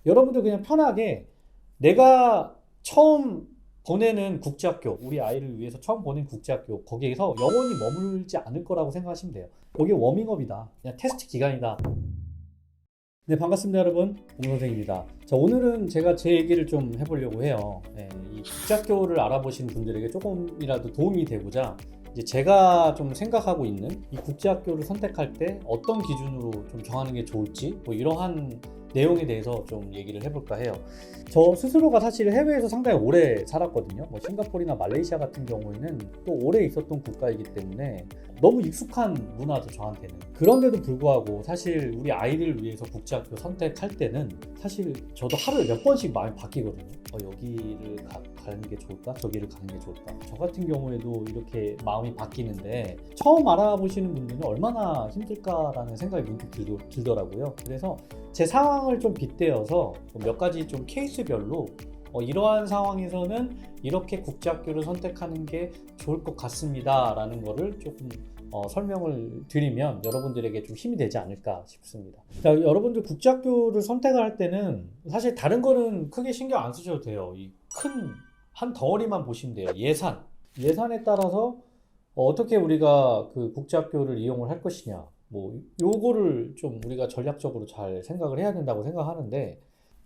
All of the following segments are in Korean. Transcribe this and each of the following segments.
여러분들 그냥 편하게 내가 처음 보내는 국제학교, 우리 아이를 위해서 처음 보낸 국제학교, 거기에서 영원히 머물지 않을 거라고 생각하시면 돼요. 거기 워밍업이다. 그냥 테스트 기간이다. 네, 반갑습니다, 여러분. 공 선생입니다. 자, 오늘은 제가 제 얘기를 좀 해보려고 해요. 네, 이 국제학교를 알아보신 분들에게 조금이라도 도움이 되고자 이제 제가 좀 생각하고 있는 이 국제학교를 선택할 때 어떤 기준으로 좀 정하는 게 좋을지 뭐 이러한 내용에 대해서 좀 얘기를 해볼까 해요. 저 스스로가 사실 해외에서 상당히 오래 살았거든요. 뭐 싱가포르나 말레이시아 같은 경우에는 또 오래 있었던 국가이기 때문에 너무 익숙한 문화죠, 저한테는. 그런데도 불구하고 사실 우리 아이들을 위해서 국제학교 선택할 때는 사실 저도 하루에 몇 번씩 마음이 바뀌거든요. 여기를 가는 게 좋을까? 저기를 가는 게 좋을까? 저 같은 경우에도 이렇게 마음이 바뀌는데 처음 알아보시는 분들은 얼마나 힘들까라는 생각이 문득 들더라고요. 그래서 제 상황을 좀 빗대어서 몇 가지 좀 케이스별로 이러한 상황에서는 이렇게 국제학교를 선택하는 게 좋을 것 같습니다 라는 거를 조금 설명을 드리면 여러분들에게 좀 힘이 되지 않을까 싶습니다. 자, 여러분들 국제학교를 선택을 할 때는 사실 다른 거는 크게 신경 안 쓰셔도 돼요. 이 큰 한 덩어리만 보시면 돼요. 예산에 따라서 어떻게 우리가 그 국제학교를 이용을 할 것이냐, 뭐 요거를 좀 우리가 전략적으로 잘 생각을 해야 된다고 생각하는데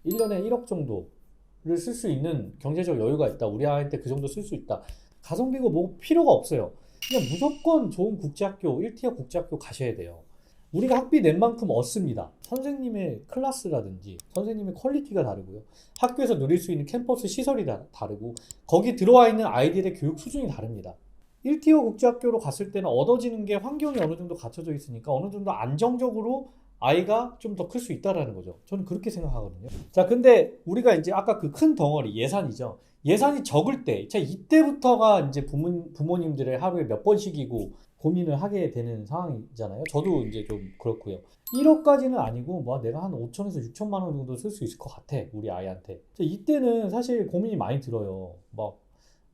1년에 1억 정도를 쓸 수 있는 경제적 여유가 있다. 우리 아이한테 그 정도 쓸 수 있다. 가성비고 뭐 필요가 없어요. 그냥 무조건 좋은 국제학교, 1티어 국제학교 가셔야 돼요. 우리가 학비 낸 만큼 얻습니다. 선생님의 클래스라든지 선생님의 퀄리티가 다르고요. 학교에서 누릴 수 있는 캠퍼스 시설이 다르고 거기 들어와 있는 아이들의 교육 수준이 다릅니다. 1티어 국제학교로 갔을 때는 얻어지는 게 환경이 어느 정도 갖춰져 있으니까 어느 정도 안정적으로 아이가 좀 더 클 수 있다라는 거죠. 저는 그렇게 생각하거든요. 자, 근데 우리가 이제 아까 그 큰 덩어리 예산이죠. 예산이 적을 때, 자, 이때부터가 이제 부모님들의 하루에 몇 번씩이고 고민을 하게 되는 상황이잖아요. 저도 이제 좀 그렇고요. 1억까지는 아니고 뭐 내가 한 5천에서 6천만 원 정도 쓸 수 있을 것 같아. 우리 아이한테. 자, 이때는 사실 고민이 많이 들어요. 막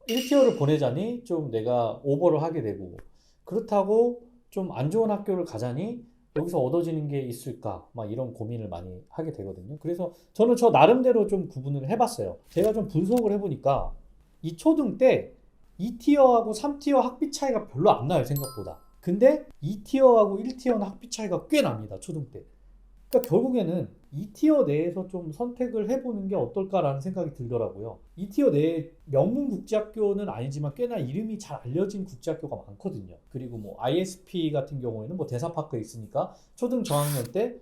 1티어를 보내자니 좀 내가 오버를 하게 되고 그렇다고 좀 안 좋은 학교를 가자니 여기서 얻어지는 게 있을까 막 이런 고민을 많이 하게 되거든요. 그래서 저는 저 나름대로 좀 구분을 해봤어요. 제가 좀 분석을 해보니까 이 초등 때 2티어하고 3티어 학비 차이가 별로 안 나요, 생각보다. 근데 2티어하고 1티어는 학비 차이가 꽤 납니다, 초등 때. 그러니까 결국에는 2티어 내에서 좀 선택을 해보는 게 어떨까라는 생각이 들더라고요. 2티어 내에 명문 국제학교는 아니지만 꽤나 이름이 잘 알려진 국제학교가 많거든요. 그리고 뭐 ISP 같은 경우에는 뭐 대사파크에 있으니까 초등 저학년 때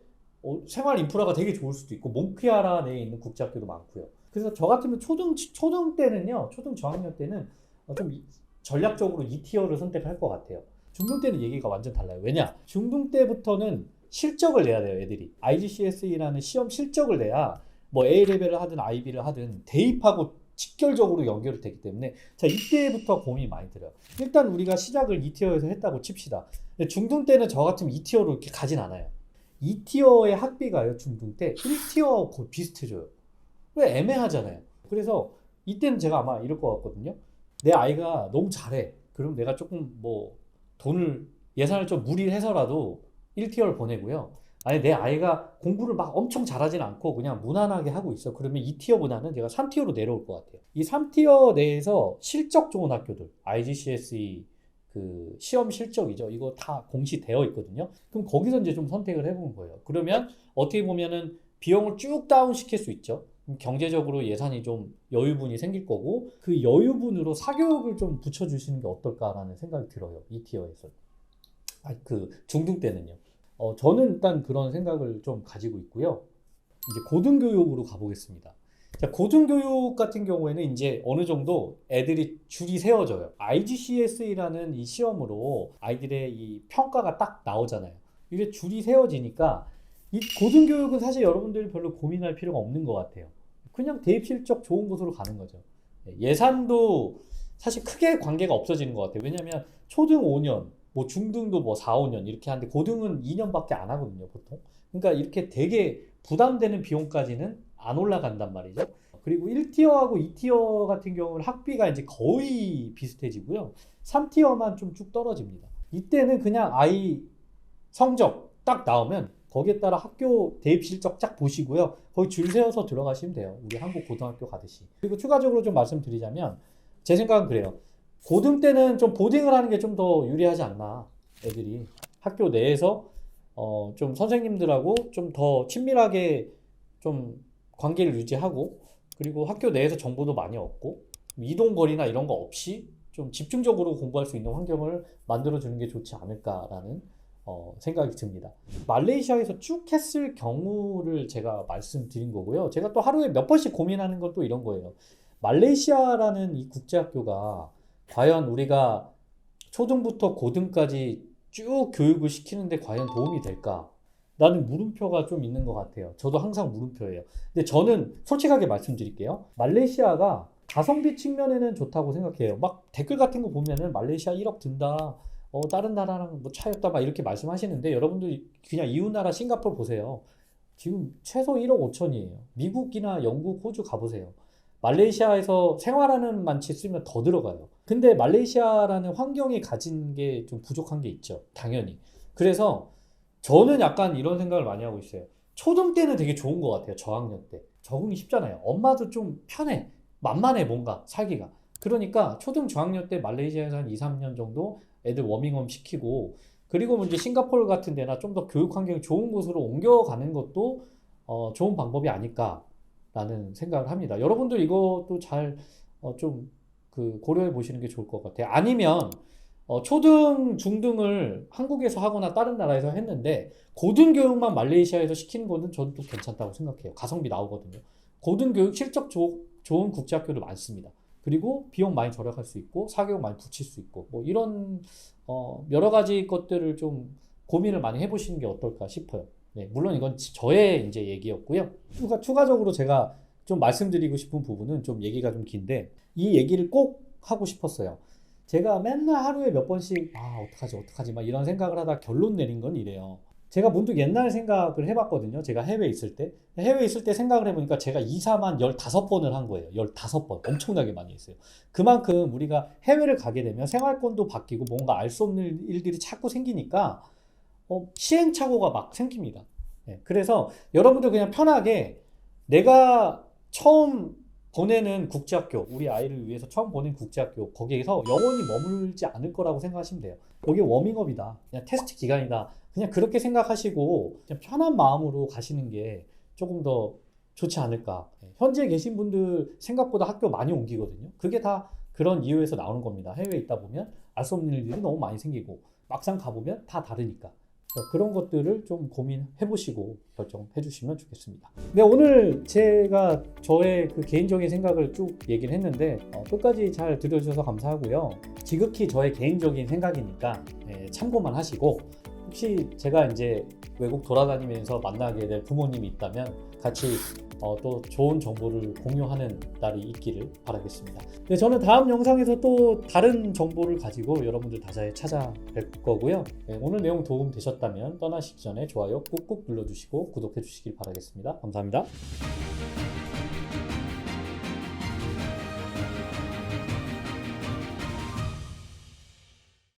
생활 인프라가 되게 좋을 수도 있고 몽키아라 내에 있는 국제학교도 많고요. 그래서 저 같으면 초등 때는요, 초등 저학년 때는 좀 전략적으로 2티어를 선택할 것 같아요. 중등 때는 얘기가 완전 달라요. 왜냐? 중등 때부터는 실적을 내야 돼요, 애들이. IGCSE라는 시험 실적을 내야 뭐 A레벨을 하든 IB를 하든 대입하고 직결적으로 연결이 되기 때문에 자, 이때부터 고민이 많이 들어요. 일단 우리가 시작을 2티어에서 했다고 칩시다. 근데 중등 때는 저 같으면 2티어로 이렇게 가진 않아요. 2티어의 학비가요, 중등 때 1티어하고 거의 비슷해져요. 왜 애매하잖아요. 그래서 이때는 제가 아마 이럴 것 같거든요. 내 아이가 너무 잘해. 그럼 내가 조금 뭐 돈을 예산을 좀 무리를 해서라도 1티어를 보내고요. 아니 내 아이가 공부를 막 엄청 잘하진 않고 그냥 무난하게 하고 있어. 그러면 2티어보다는 제가 3티어로 내려올 것 같아요. 이 3티어 내에서 실적 좋은 학교들, IGCSE 그 시험 실적이죠. 이거 다 공시되어 있거든요. 그럼 거기서 이제 좀 선택을 해보는 거예요. 그러면 어떻게 보면은 비용을 쭉 다운 시킬 수 있죠. 경제적으로 예산이 좀 여유분이 생길 거고 그 여유분으로 사교육을 좀 붙여주시는 게 어떨까라는 생각이 들어요. 2티어에서. 그 중등 때는요. 저는 일단 그런 생각을 좀 가지고 있고요. 이제 고등교육으로 가보겠습니다. 자, 고등교육 같은 경우에는 이제 어느 정도 애들이 줄이 세워져요. IGCSE라는 이 시험으로 아이들의 이 평가가 딱 나오잖아요. 이게 줄이 세워지니까 이 고등교육은 사실 여러분들이 별로 고민할 필요가 없는 것 같아요. 그냥 대입 실적 좋은 곳으로 가는 거죠. 예산도 사실 크게 관계가 없어지는 것 같아요. 왜냐하면 초등 5년, 뭐 중등도 뭐 4, 5년 이렇게 하는데 고등은 2년밖에 안 하거든요, 보통. 그러니까 이렇게 되게 부담되는 비용까지는 안 올라간단 말이죠. 그리고 1티어하고 2티어 같은 경우는 학비가 이제 거의 비슷해지고요. 3티어만 좀 쭉 떨어집니다. 이때는 그냥 아이 성적 딱 나오면 거기에 따라 학교 대입 실적 쫙 보시고요. 거기 줄 세워서 들어가시면 돼요. 우리 한국 고등학교 가듯이. 그리고 추가적으로 좀 말씀드리자면 제 생각은 그래요. 고등 때는 좀 보딩을 하는 게 좀 더 유리하지 않나. 애들이 학교 내에서 좀 선생님들하고 좀 더 친밀하게 좀 관계를 유지하고, 그리고 학교 내에서 정보도 많이 얻고, 이동거리나 이런 거 없이 좀 집중적으로 공부할 수 있는 환경을 만들어주는 게 좋지 않을까라는 생각이 듭니다. 말레이시아에서 쭉 했을 경우를 제가 말씀드린 거고요. 제가 또 하루에 몇 번씩 고민하는 건 또 이런 거예요. 말레이시아라는 이 국제학교가 과연 우리가 초등부터 고등까지 쭉 교육을 시키는데 과연 도움이 될까? 라는 물음표가 좀 있는 것 같아요. 저도 항상 물음표예요. 근데 저는 솔직하게 말씀드릴게요. 말레이시아가 가성비 측면에는 좋다고 생각해요. 막 댓글 같은 거 보면은 말레이시아 1억 든다. 다른 나라랑 뭐 차이 없다. 막 이렇게 말씀하시는데 여러분들 그냥 이웃나라 싱가포르 보세요. 지금 최소 1억 5천이에요. 미국이나 영국, 호주 가보세요. 말레이시아에서 생활하는 만치 쓰면 더 들어가요. 근데 말레이시아라는 환경이 가진 게 좀 부족한 게 있죠. 당연히. 그래서 저는 약간 이런 생각을 많이 하고 있어요. 초등 때는 되게 좋은 것 같아요. 저학년 때. 적응이 쉽잖아요. 엄마도 좀 편해. 만만해, 뭔가 살기가. 그러니까 초등 저학년 때 말레이시아에서 한 2, 3년 정도 애들 워밍업 시키고, 그리고 뭐 이제 싱가포르 같은 데나 좀 더 교육 환경이 좋은 곳으로 옮겨가는 것도 좋은 방법이 아닐까라는 생각을 합니다. 여러분들 이것도 잘 좀 그 고려해 보시는 게 좋을 것 같아요. 아니면 초등, 중등을 한국에서 하거나 다른 나라에서 했는데 고등교육만 말레이시아에서 시키는 거는 저는 또 괜찮다고 생각해요. 가성비 나오거든요. 고등교육 실적 좋은 국제학교도 많습니다. 그리고 비용 많이 절약할 수 있고 사교육 많이 붙일 수 있고 뭐 이런 여러 가지 것들을 좀 고민을 많이 해보시는 게 어떨까 싶어요. 네, 물론 이건 저의 이제 얘기였고요. 추가적으로 제가 좀 말씀드리고 싶은 부분은 좀 얘기가 좀 긴데 이 얘기를 꼭 하고 싶었어요. 제가 맨날 하루에 몇 번씩 어떡하지 막 이런 생각을 하다 결론 내린 건 이래요. 제가 문득 옛날 생각을 해봤거든요. 제가 해외에 있을 때. 해외에 있을 때 생각을 해보니까 제가 이사만 15번을 한 거예요. 15번. 엄청나게 많이 했어요. 그만큼 우리가 해외를 가게 되면 생활권도 바뀌고 뭔가 알 수 없는 일들이 자꾸 생기니까 시행착오가 막 생깁니다. 네, 그래서 여러분들 그냥 편하게 내가 처음 보내는 국제학교, 우리 아이를 위해서 처음 보낸 국제학교, 거기에서 영원히 머물지 않을 거라고 생각하시면 돼요. 거기 워밍업이다. 그냥 테스트 기간이다. 그냥 그렇게 생각하시고 그냥 편한 마음으로 가시는 게 조금 더 좋지 않을까. 현재 계신 분들 생각보다 학교 많이 옮기거든요. 그게 다 그런 이유에서 나오는 겁니다. 해외에 있다 보면 알 수 없는 일들이 너무 많이 생기고 막상 가보면 다 다르니까. 그런 것들을 좀 고민해 보시고 결정해 주시면 좋겠습니다. 네, 오늘 제가 저의 그 개인적인 생각을 쭉 얘기를 했는데 끝까지 잘 들어주셔서 감사하고요. 지극히 저의 개인적인 생각이니까 참고만 하시고, 혹시 제가 이제 외국 돌아다니면서 만나게 될 부모님이 있다면 같이 또 좋은 정보를 공유하는 날이 있기를 바라겠습니다. 네, 저는 다음 영상에서 또 다른 정보를 가지고 여러분들 다시 찾아뵐 거고요. 네, 오늘 내용 도움 되셨다면 떠나시기 전에 좋아요 꾹꾹 눌러주시고 구독해 주시길 바라겠습니다. 감사합니다.